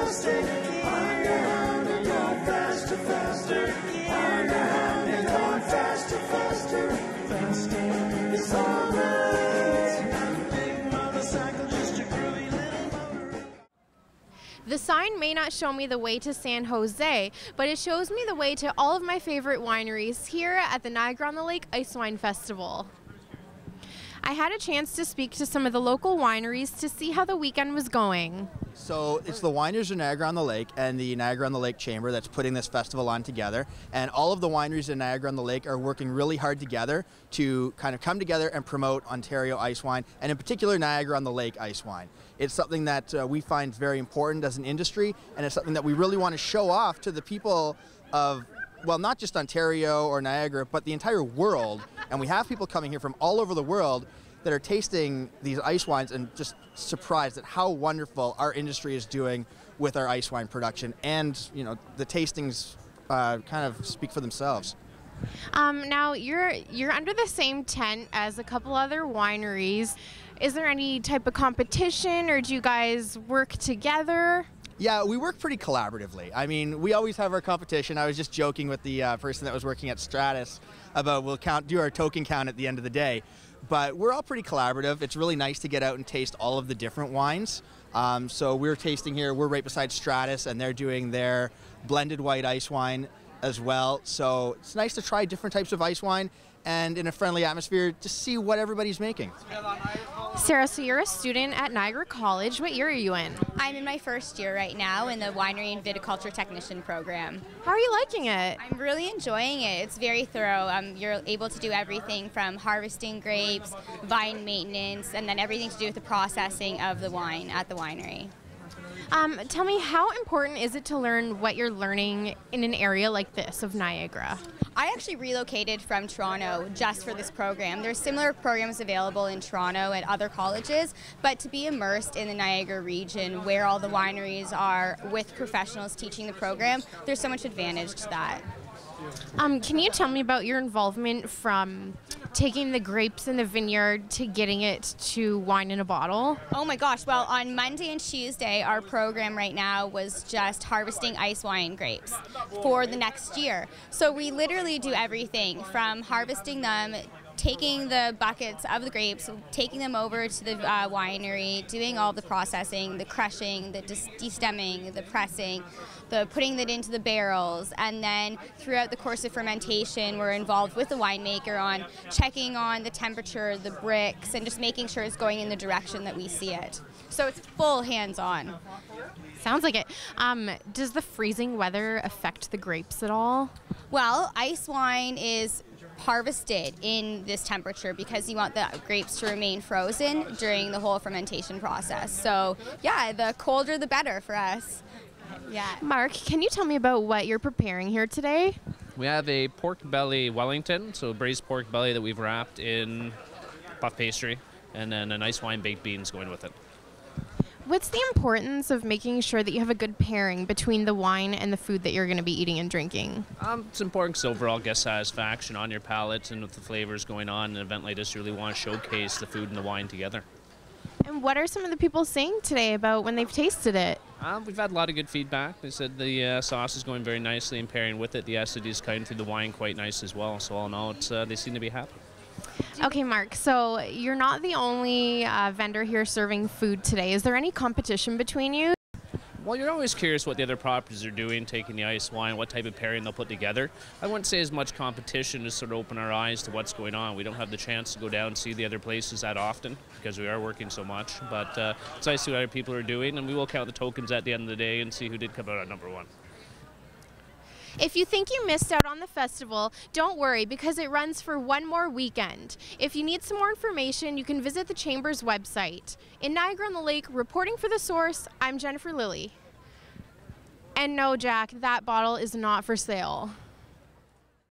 faster. On your hound and go faster, faster. On your hound and go faster, faster. Faster. It's all right. Big motorcycle, just a groovy little motor. The sign may not show me the way to San Jose, but it shows me the way to all of my favorite wineries here at the Niagara on the Lake Icewine Festival. I had a chance to speak to some of the local wineries to see how the weekend was going. So it's the wineries of Niagara on the Lake and the Niagara on the Lake Chamber that's putting this festival on together. And all of the wineries in Niagara on the Lake are working really hard together to kind of come together and promote Ontario ice wine, and in particular Niagara on the Lake ice wine. It's something that we find very important as an industry, and it's something that we really want to show off to the people of, well, not just Ontario or Niagara, but the entire world. And we have people coming here from all over the world that are tasting these ice wines and just surprised at how wonderful our industry is doing with our ice wine production. And, you know, the tastings kind of speak for themselves. Now you're under the same tent as a couple other wineries. Is there any type of competition, or do you guys work together? Yeah, we work pretty collaboratively. I mean, we always have our competition. I was just joking with the person that was working at Stratus about we'll do our token count at the end of the day. But we're all pretty collaborative. It's really nice to get out and taste all of the different wines. So we're tasting here. We're right beside Stratus, and they're doing their blended white ice wine as well. So it's nice to try different types of ice wine and in a friendly atmosphere to see what everybody's making. Sarah, so you're a student at Niagara College. What year are you in? I'm in my first year right now in the Winery and Viticulture Technician program. How are you liking it? I'm really enjoying it. It's very thorough. You're able to do everything from harvesting grapes, vine maintenance, and then everything to do with the processing of the wine at the winery. Tell me, how important is it to learn what you're learning in an area like this of Niagara? I actually relocated from Toronto just for this program. There's similar programs available in Toronto at other colleges, but to be immersed in the Niagara region where all the wineries are with professionals teaching the program, there's so much advantage to that. Can you tell me about your involvement from taking the grapes in the vineyard to getting it to wine in a bottle? Oh my gosh, well, on Monday and Tuesday, our program right now was just harvesting ice wine grapes for the next year. So we literally do everything from harvesting them, taking the buckets of the grapes, taking them over to the winery, doing all the processing, the crushing, the destemming, the pressing, the putting it into the barrels, and then throughout the course of fermentation, we're involved with the winemaker on checking on the temperature, the bricks, and just making sure it's going in the direction that we see it. So it's full hands-on. Sounds like it. Does the freezing weather affect the grapes at all? Well, ice wine is harvested in this temperature because you want the grapes to remain frozen during the whole fermentation process. So yeah, the colder the better for us. Yeah. Mark, can you tell me about what you're preparing here today? We have a pork belly Wellington, so braised pork belly that we've wrapped in puff pastry, and then an ice wine baked beans going with it. What's the importance of making sure that you have a good pairing between the wine and the food that you're going to be eating and drinking? It's important because overall guest satisfaction on your palate and with the flavors going on. An event like this, you really want to showcase the food and the wine together. And what are some of the people saying today about when they've tasted it? We've had a lot of good feedback. They said the sauce is going very nicely and pairing with it. The acidity is cutting through the wine quite nice as well. So all in all, they seem to be happy. Okay, Mark, so you're not the only vendor here serving food today. Is there any competition between you? Well, you're always curious what the other properties are doing, taking the ice wine, what type of pairing they'll put together. I wouldn't say as much competition to sort of open our eyes to what's going on. We don't have the chance to go down and see the other places that often because we are working so much. But it's nice to see what other people are doing, and we will count the tokens at the end of the day and see who did come out on number one. If you think you missed out on the festival, don't worry because it runs for one more weekend. If you need some more information, you can visit the Chamber's website. In Niagara on the Lake, reporting for The Source, I'm Jennifer Lillie. And no, Jack, that bottle is not for sale.